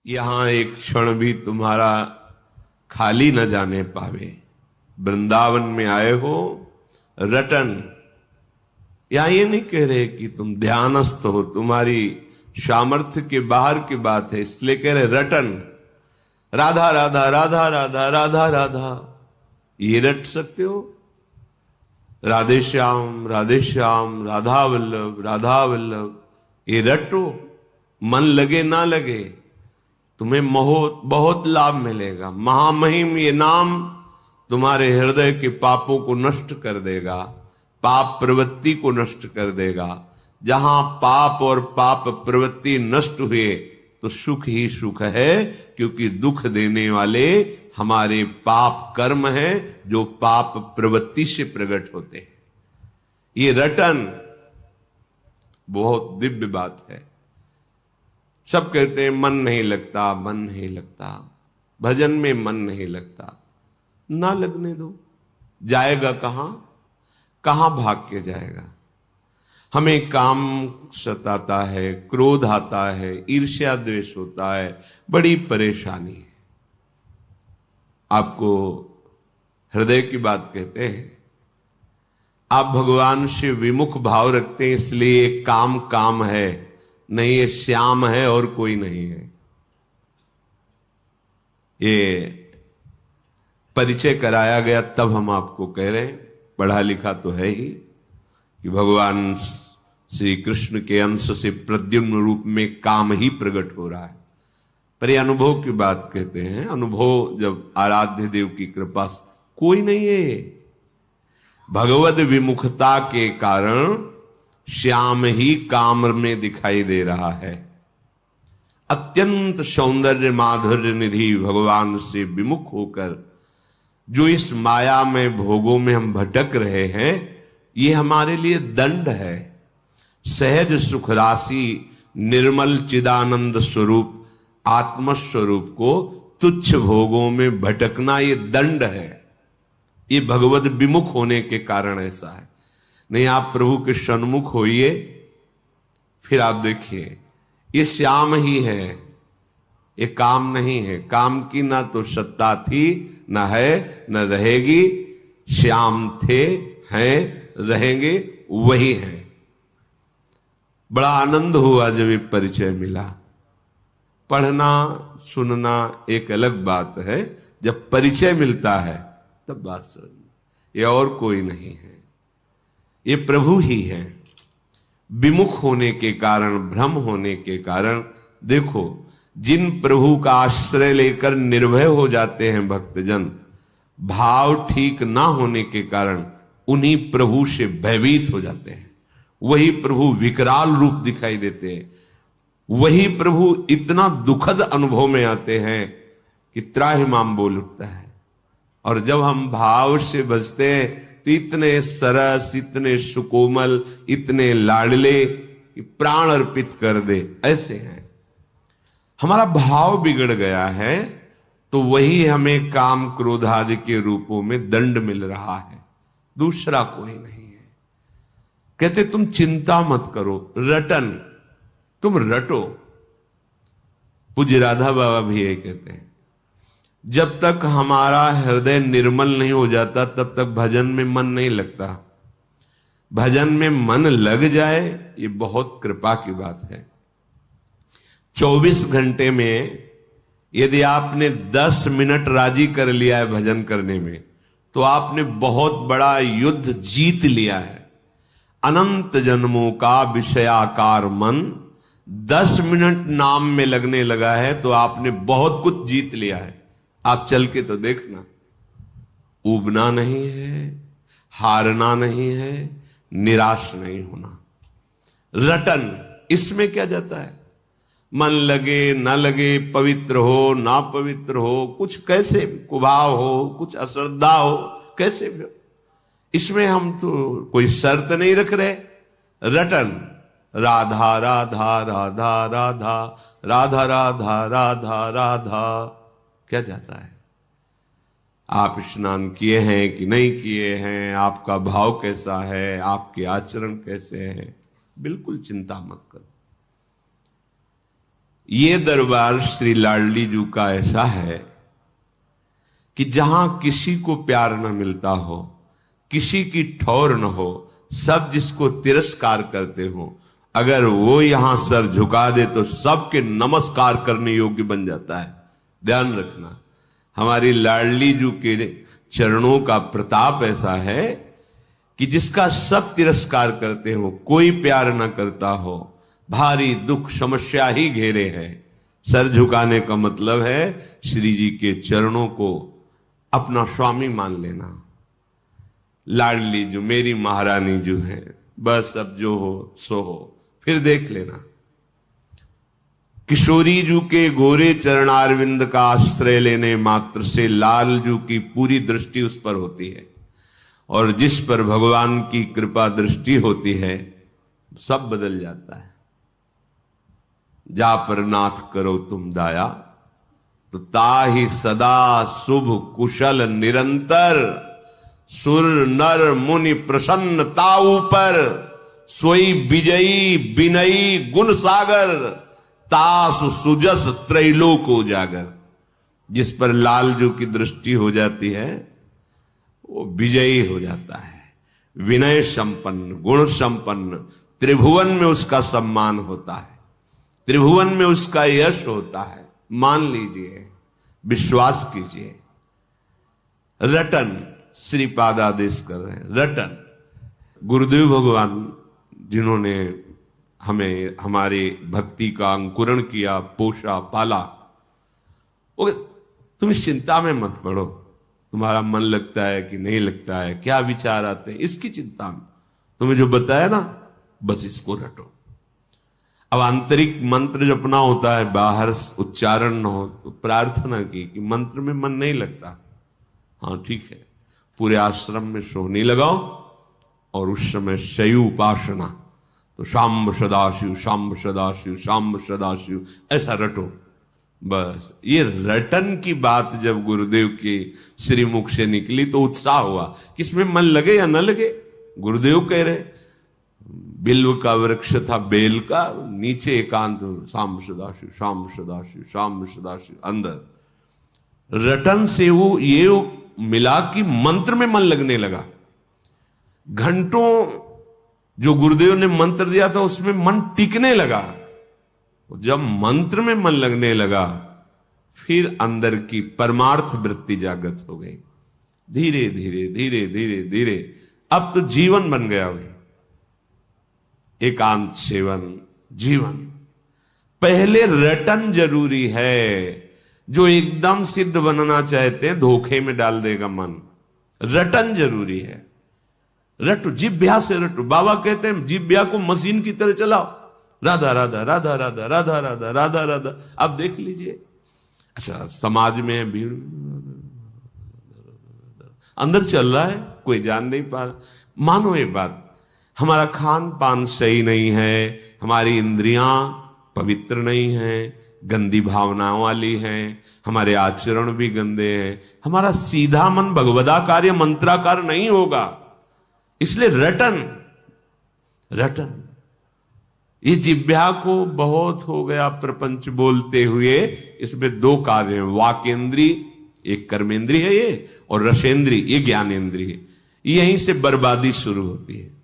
यहां एक क्षण भी तुम्हारा खाली न जाने पावे। वृंदावन में आए हो रटन। यहां ये नहीं कह रहे कि तुम ध्यानस्थ हो, तुम्हारी सामर्थ्य के बाहर की बात है, इसलिए कह रहे रटन। राधा राधा राधा राधा राधा राधा ये रट सकते हो। राधे श्याम राधा वल्लभ ये रटो। मन लगे ना लगे तुम्हें बहुत लाभ मिलेगा। महामहिम ये नाम तुम्हारे हृदय के पापों को नष्ट कर देगा, पाप प्रवृत्ति को नष्ट कर देगा। जहां पाप और पाप प्रवृत्ति नष्ट हुए तो सुख ही सुख है, क्योंकि दुख देने वाले हमारे पाप कर्म हैं जो पाप प्रवृत्ति से प्रकट होते हैं। ये रटन बहुत दिव्य बात है। सब कहते हैं मन नहीं लगता, मन नहीं लगता, भजन में मन नहीं लगता। ना लगने दो, जाएगा कहां? कहां भाग के जाएगा? हमें काम सताता है, क्रोध आता है, ईर्ष्या द्वेष होता है, बड़ी परेशानी है। आपको हृदय की बात कहते हैं। आप भगवान से विमुख भाव रखते हैं, इसलिए काम काम है, नहीं ये श्याम है और कोई नहीं है। ये परिचय कराया गया तब हम आपको कह रहे हैं, पढ़ा लिखा तो है ही, कि भगवान श्री कृष्ण के अंश से प्रद्युम्न रूप में काम ही प्रकट हो रहा है। पर ये अनुभव की बात कहते हैं। अनुभव जब आराध्य देव की कृपा से कोई नहीं है। भगवद विमुखता के कारण श्याम ही काम में दिखाई दे रहा है। अत्यंत सौंदर्य माधुर्य निधि भगवान से विमुख होकर जो इस माया में भोगों में हम भटक रहे हैं, ये हमारे लिए दंड है। सहज सुख राशि निर्मल चिदानंद स्वरूप आत्मस्वरूप को तुच्छ भोगों में भटकना ये दंड है। ये भगवद विमुख होने के कारण ऐसा है। नहीं, आप प्रभु के सन्मुख होइए, फिर आप देखिए ये श्याम ही है, ये काम नहीं है। काम की ना तो सत्ता थी, न है, न रहेगी। श्याम थे, हैं, रहेंगे, वही हैं। बड़ा आनंद हुआ जब ये परिचय मिला। पढ़ना सुनना एक अलग बात है, जब परिचय मिलता है तब बात समझ। ये और कोई नहीं है, ये प्रभु ही है। विमुख होने के कारण, भ्रम होने के कारण, देखो जिन प्रभु का आश्रय लेकर निर्भय हो जाते हैं भक्तजन, भाव ठीक ना होने के कारण उन्हीं प्रभु से भयभीत हो जाते हैं। वही प्रभु विकराल रूप दिखाई देते हैं। वही प्रभु इतना दुखद अनुभव में आते हैं कि त्राहिमाम बोल उठता है। और जब हम भाव से बचते हैं तो इतने सरस, इतने सुकोमल, इतने लाडले कि प्राण अर्पित कर दे, ऐसे हैं। हमारा भाव बिगड़ गया है तो वही हमें काम क्रोध आदि के रूपों में दंड मिल रहा है, दूसरा कोई नहीं है। कहते तुम चिंता मत करो, रटन, तुम रटो। पूज्य राधा बाबा भी ये कहते हैं, जब तक हमारा हृदय निर्मल नहीं हो जाता तब तक भजन में मन नहीं लगता। भजन में मन लग जाए ये बहुत कृपा की बात है। 24 घंटे में यदि आपने 10 मिनट राजी कर लिया है भजन करने में, तो आपने बहुत बड़ा युद्ध जीत लिया है। अनंत जन्मों का विषयाकार मन 10 मिनट नाम में लगने लगा है तो आपने बहुत कुछ जीत लिया है। आप चल के तो देखना, ऊबना नहीं है, हारना नहीं है, निराश नहीं होना। रटन, इसमें क्या जाता है? मन लगे ना लगे, पवित्र हो ना पवित्र हो, कुछ कैसे भी कुभाव हो, कुछ अश्रद्धा हो, कैसे भी हो, इसमें हम तो कोई शर्त नहीं रख रहे। रटन, राधा राधा राधा राधा राधा राधा राधा राधा, क्या जाता है? आप स्नान किए हैं कि नहीं किए हैं, आपका भाव कैसा है, आपके आचरण कैसे हैं, बिल्कुल चिंता मत करो। ये दरबार श्री लाडली जी का ऐसा है कि जहां किसी को प्यार न मिलता हो, किसी की ठौर न हो, सब जिसको तिरस्कार करते हो, अगर वो यहां सर झुका दे तो सबके नमस्कार करने योग्य बन जाता है। ध्यान रखना, हमारी लाडली जी के चरणों का प्रताप ऐसा है कि जिसका सब तिरस्कार करते हो, कोई प्यार न करता हो, भारी दुख समस्या ही घेरे है। सर झुकाने का मतलब है श्री जी के चरणों को अपना स्वामी मान लेना। लाडली जो मेरी महारानी जो है, बस अब जो हो सो हो, फिर देख लेना। किशोरी जू के गोरे चरणारविंद का आश्रय लेने मात्र से लाल जू की पूरी दृष्टि उस पर होती है, और जिस पर भगवान की कृपा दृष्टि होती है सब बदल जाता है। जा पर नाथ करो तुम दाया, तो ताहि सदा शुभ कुशल निरंतर, सुर नर मुनि प्रसन्न ताऊ पर, सोई विजयी विनयी गुण सागर, तास सुजस त्रैलोक उजागर। जिस पर लालजू की दृष्टि हो जाती है वो विजयी हो जाता है, विनय संपन्न, गुण संपन्न, त्रिभुवन में उसका सम्मान होता है, त्रिभुवन में उसका यश होता है। मान लीजिए, विश्वास कीजिए। रटन श्रीपाद आदेश कर रहे हैं, रटन। गुरुदेव भगवान जिन्होंने हमें हमारे भक्ति का अंकुरण किया, पोषा, पाला, वो तुम इस चिंता में मत पड़ो, तुम्हारा मन लगता है कि नहीं लगता है, क्या विचार आते हैं, इसकी चिंता में तुम्हें जो बताया ना, बस इसको रटो। अब आंतरिक मंत्र जपना होता है, बाहर उच्चारण न हो, तो प्रार्थना की कि मंत्र में मन नहीं लगता, हाँ ठीक है, पूरे आश्रम में सोहनी लगाओ और उस समय शयु उपासना, तो शाम्ब सदाशिव शाम्ब सदाशिव शाम्ब सदाशिव ऐसा रटो। बस ये रटन की बात जब गुरुदेव के श्रीमुख से निकली तो उत्साह हुआ, किसमें मन लगे या न लगे। गुरुदेव कह रहे बिल्व का वृक्ष था बेल का, नीचे एकांत शाम्ब सदाशिव शाम्ब सदाशिव शाम्ब सदाशिव, अंदर रटन से वो ये मिला कि मंत्र में मन लगने लगा। घंटों जो गुरुदेव ने मंत्र दिया था उसमें मन टिकने लगा। जब मंत्र में मन लगने लगा फिर अंदर की परमार्थ वृत्ति जागृत हो गई। धीरे धीरे धीरे धीरे धीरे अब तो जीवन बन गया भाई, एकांत सेवन जीवन। पहले रटन जरूरी है, जो एकदम सिद्ध बनना चाहते हैं धोखे में डाल देगा मन। रटन जरूरी है, रटो, जिभ्या से रटो। बाबा कहते हैं जिभ्या को मशीन की तरह चलाओ, राधा राधा राधा राधा राधा राधा राधा राधा। अब देख लीजिए, अच्छा समाज में भीड़ अंदर चल रहा है, कोई जान नहीं पा रहा। मानो ये बात, हमारा खान पान सही नहीं है, हमारी इंद्रियां पवित्र नहीं हैं, गंदी भावनाओं वाली हैं, हमारे आचरण भी गंदे हैं, हमारा सीधा मन भगवदाकार या मंत्राकार नहीं होगा। इसलिए रटन रटन, ये जिह्वा को बहुत हो गया प्रपंच बोलते हुए। इसमें दो कार्य हैं, वाकेंद्री एक कर्मेंद्री है ये, और रसेंद्री ये ज्ञानेंद्री है। यहीं से बर्बादी शुरू होती है।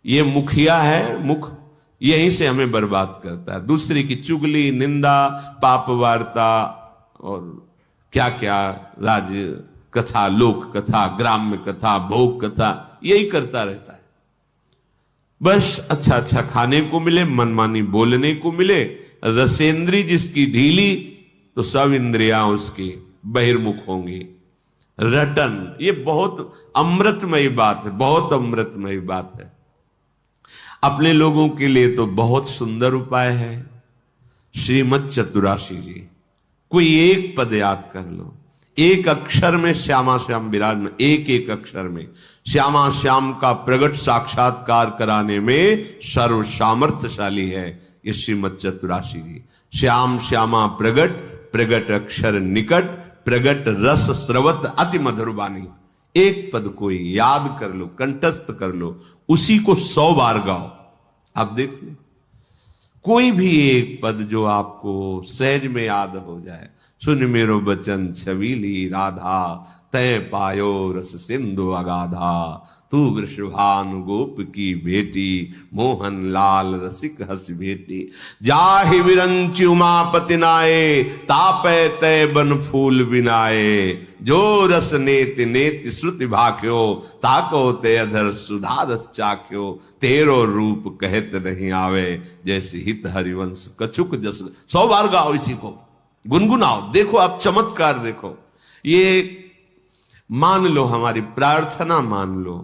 ये मुखिया है, मुख यहीं से हमें बर्बाद करता है। दूसरे की चुगली, निंदा, पाप वार्ता और क्या क्या राज्य कथा, लोक कथा, ग्राम्य कथा, भोग कथा, यही करता रहता है। बस अच्छा अच्छा खाने को मिले, मनमानी बोलने को मिले। रसेंद्री जिसकी ढीली तो सब इंद्रियां उसकी बहिर्मुख होंगी। रटन ये बहुत अमृतमयी बात है, बहुत अमृतमयी बात है। अपने लोगों के लिए तो बहुत सुंदर उपाय है। श्रीमद चतुराशी जी, कोई एक पद याद कर लो, एक अक्षर में श्यामा श्याम विराजमान, एक एक अक्षर में श्यामा श्याम का प्रगट साक्षात्कार कराने में सर्व सामर्थ्यशाली है ये श्रीमद चतुराशी जी। श्याम श्यामा प्रगट, प्रगट अक्षर निकट, प्रगट रस स्रवत अति मधुर वाणी। एक पद कोई याद कर लो, कंठस्थ कर लो, उसी को 100 बार गाओ। आप देख लो, कोई भी एक पद जो आपको सहज में याद हो जाए। सुन मेरो बचन छबीली राधा, तय पायो रस सिंधु अगाधा। तू वृषभानु गोप की बेटी, मोहन लाल रसिक हस बेटी। जाहि विरंचि उमापति नाये, तापै तय बन फूल बिनाए। जो रस नेति नेति श्रुति भाख्यो, ताको ते अधर सुधा रस चाख्यो। तेरो रूप कहत नहीं आवे, जैसे हित हरिवंश कछुक जस। 100 बार गाओ इसी को, गुनगुनाओ, देखो आप चमत्कार देखो। ये मान लो, हमारी प्रार्थना मान लो।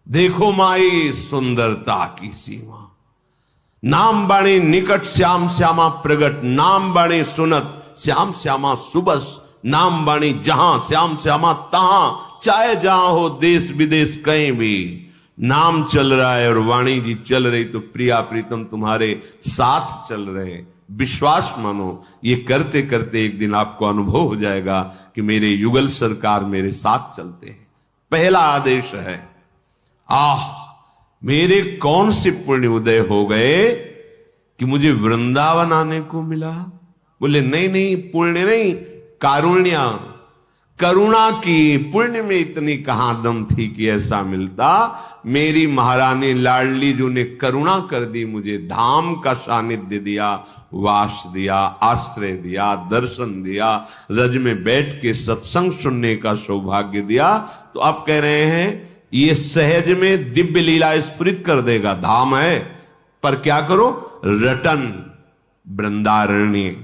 देखो माई सुंदरता की सीमा, नाम बाणी निकट श्याम श्यामा प्रगट। नाम बाणी सुनत श्याम श्यामा सुबस। नाम बाणी जहां श्याम श्यामा तहां, चाहे जहां हो देश विदेश कहीं भी। नाम चल रहा है और वाणी जी चल रही, तो प्रिया प्रीतम तुम्हारे साथ चल रहे। विश्वास मानो, ये करते करते एक दिन आपको अनुभव हो जाएगा कि मेरे युगल सरकार मेरे साथ चलते हैं। पहला आदेश है, आह मेरे कौन से पुण्य उदय हो गए कि मुझे वृंदावन आने को मिला। बोले नहीं नहीं, पुण्य नहीं, कारुण्य, करुणा की। पुण्य में इतनी कहां दम थी कि ऐसा मिलता। मेरी महारानी लाडली जो ने करुणा कर दी, मुझे धाम का सानिध्य दिया, वास दिया, आश्रय दिया, दर्शन दिया, रज में बैठ के सत्संग सुनने का सौभाग्य दिया। तो आप कह रहे हैं ये सहज में दिव्य लीला स्फुरित कर देगा। धाम है, पर क्या करो, रटन वृंदारण्य,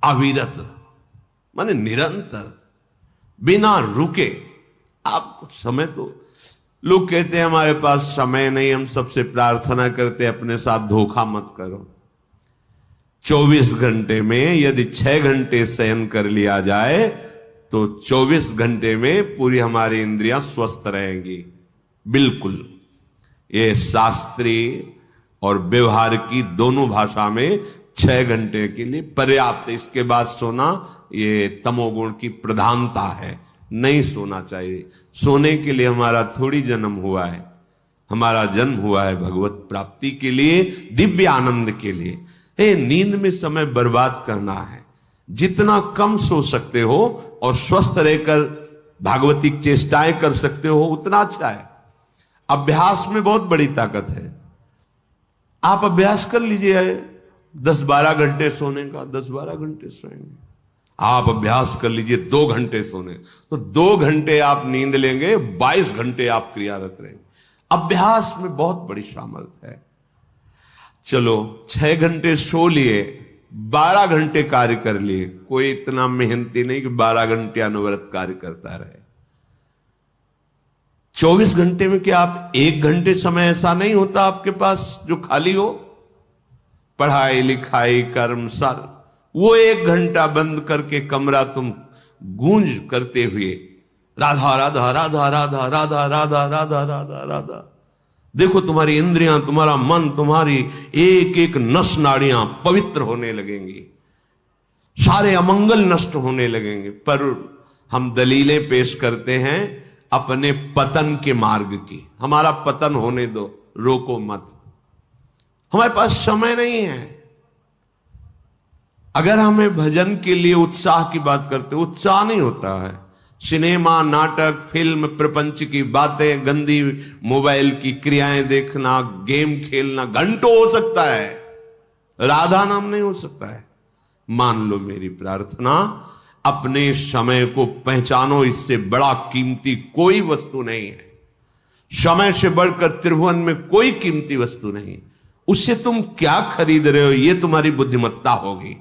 अविरत माने निरंतर, बिना रुके। आप कुछ समय तो, लोग कहते हैं हमारे पास समय नहीं, हम सबसे प्रार्थना करते अपने साथ धोखा मत करो। 24 घंटे में यदि 6 घंटे शयन कर लिया जाए तो 24 घंटे में पूरी हमारी इंद्रियां स्वस्थ रहेंगी। बिल्कुल, ये शास्त्रीय और व्यवहार की दोनों भाषा में 6 घंटे के लिए पर्याप्त। इसके बाद सोना ये तमोगुण की प्रधानता है, नहीं सोना चाहिए। सोने के लिए हमारा थोड़ी जन्म हुआ है, हमारा जन्म हुआ है भगवत प्राप्ति के लिए, दिव्य आनंद के लिए। नींद में समय बर्बाद करना है। जितना कम सो सकते हो और स्वस्थ रहकर भागवतिक चेष्टाएं कर सकते हो उतना अच्छा है। अभ्यास में बहुत बड़ी ताकत है। आप अभ्यास कर लीजिए 10-12 घंटे सोने का, 10-12 घंटे सोएंगे। आप अभ्यास कर लीजिए 2 घंटे सोने, तो 2 घंटे आप नींद लेंगे, 22 घंटे आप क्रियारत रहेंगे। अभ्यास में बहुत बड़ी सामर्थ्य है। चलो 6 घंटे सो लिए, 12 घंटे कार्य कर लिए। कोई इतना मेहनती नहीं कि 12 घंटे अनवरत कार्य करता रहे। 24 घंटे में क्या आप 1 घंटे समय ऐसा नहीं होता आपके पास जो खाली हो? पढ़ाई लिखाई कर्म सर, वो 1 घंटा बंद करके कमरा तुम गूंज करते हुए राधा राधा राधा राधा राधा राधा राधा राधा राधा। देखो तुम्हारी इंद्रियां, तुम्हारा मन, तुम्हारी एक एक नस नाड़ियां पवित्र होने लगेंगी, सारे अमंगल नष्ट होने लगेंगे। पर हम दलीलें पेश करते हैं अपने पतन के मार्ग की। हमारा पतन होने दो, रोको मत। हमारे पास समय नहीं है। अगर हमें भजन के लिए उत्साह की बात करते, उत्साह नहीं होता है। सिनेमा, नाटक, फिल्म, प्रपंच की बातें, गंदी मोबाइल की क्रियाएं देखना, गेम खेलना घंटों हो सकता है, राधा नाम नहीं हो सकता है। मान लो मेरी प्रार्थना, अपने समय को पहचानो। इससे बड़ा कीमती कोई वस्तु नहीं है। समय से बढ़कर त्रिभुवन में कोई कीमती वस्तु नहीं। उससे तुम क्या खरीद रहे हो, यह तुम्हारी बुद्धिमत्ता होगी।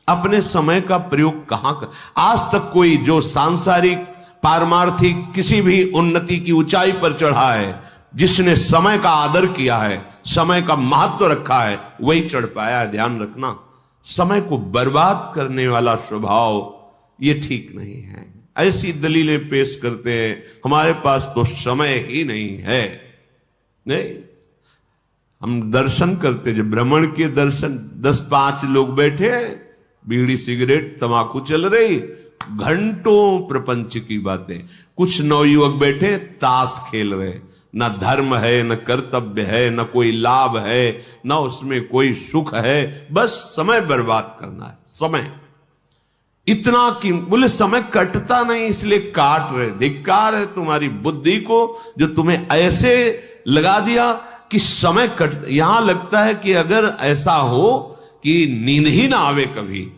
अपने समय का प्रयोग कहां कर। आज तक कोई जो सांसारिक पारमार्थिक किसी भी उन्नति की ऊंचाई पर चढ़ा है, जिसने समय का आदर किया है, समय का महत्व रखा है, वही चढ़ पाया है। ध्यान रखना, समय को बर्बाद करने वाला स्वभाव ये ठीक नहीं है। ऐसी दलीलें पेश करते हैं, हमारे पास तो समय ही नहीं है। नहीं, हम दर्शन करते, जब भ्रमण के दर्शन, 10-5 लोग बैठे, बीड़ी सिगरेट तंबाकू चल रही, घंटों प्रपंच की बातें। कुछ नवयुवक बैठे ताश खेल रहे, न धर्म है, न कर्तव्य है, न कोई लाभ है, न उसमें कोई सुख है, बस समय बर्बाद करना है। समय इतना कि बोले समय कटता नहीं इसलिए काट रहे। धिक्कार है तुम्हारी बुद्धि को जो तुम्हें ऐसे लगा दिया कि समय कट। यहां लगता है कि अगर ऐसा हो कि नींद ही ना आवे कभी,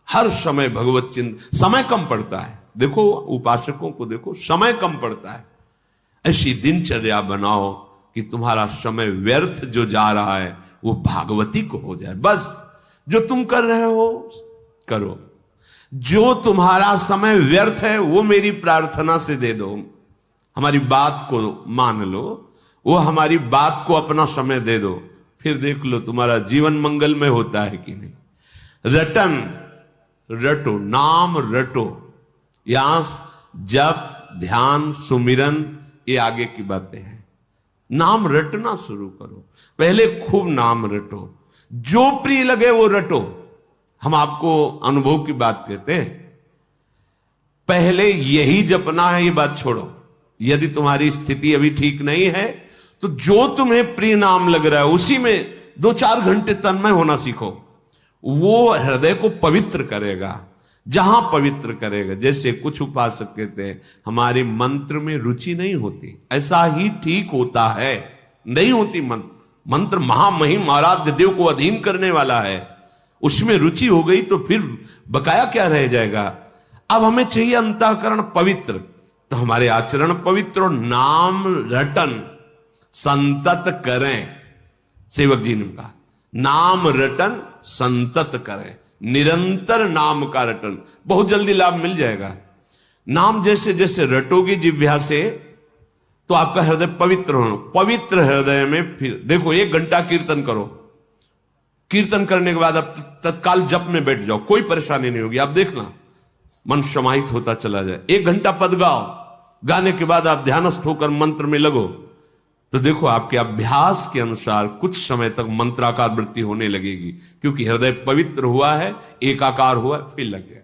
हर समय भगवत चिंतन, समय कम पड़ता है। देखो उपासकों को देखो, समय कम पड़ता है। ऐसी दिनचर्या बनाओ कि तुम्हारा समय व्यर्थ जो जा रहा है वो भागवती को हो जाए। बस जो तुम कर रहे हो करो, जो तुम्हारा समय व्यर्थ है वो मेरी प्रार्थना से दे दो, हमारी बात को मान लो, वो हमारी बात को अपना समय दे दो, फिर देख लो तुम्हारा जीवन मंगलमय होता है कि नहीं। रटन रटो, नाम रटो, यहां जप ध्यान सुमिरन ये आगे की बातें हैं। नाम रटना शुरू करो, पहले खूब नाम रटो, जो प्रिय लगे वो रटो। हम आपको अनुभव की बात कहते हैं, पहले यही जपना है, ये बात छोड़ो। यदि तुम्हारी स्थिति अभी ठीक नहीं है तो जो तुम्हें प्रिय नाम लग रहा है उसी में 2-4 घंटे तन्मय होना सीखो। वो हृदय को पवित्र करेगा। जहां पवित्र करेगा, जैसे कुछ उपासक कहते हैं हमारे मंत्र में रुचि नहीं होती, ऐसा ही ठीक होता है, नहीं होती। मंत्र महामहिम आराध्य देव को अधीन करने वाला है, उसमें रुचि हो गई तो फिर बकाया क्या रह जाएगा। अब हमें चाहिए अंतःकरण पवित्र, तो हमारे आचरण पवित्र और नाम रटन संतत करें। सेवक जी ने कहा नाम रटन संतत करें, निरंतर नाम का रटन, बहुत जल्दी लाभ मिल जाएगा। नाम जैसे जैसे रटोगे जिह्वा से तो आपका हृदय पवित्र हो। पवित्र हृदय में फिर देखो 1 घंटा कीर्तन करो, कीर्तन करने के बाद आप तत्काल जप में बैठ जाओ, कोई परेशानी नहीं होगी। आप देखना मन समाहित होता चला जाए। 1 घंटा पद गाओ, गाने के बाद आप ध्यानस्थ होकर मंत्र में लगो, तो देखो आपके अभ्यास के अनुसार कुछ समय तक मंत्राकार वृत्ति होने लगेगी, क्योंकि हृदय पवित्र हुआ है, एकाकार हुआ है, फिर लग गया।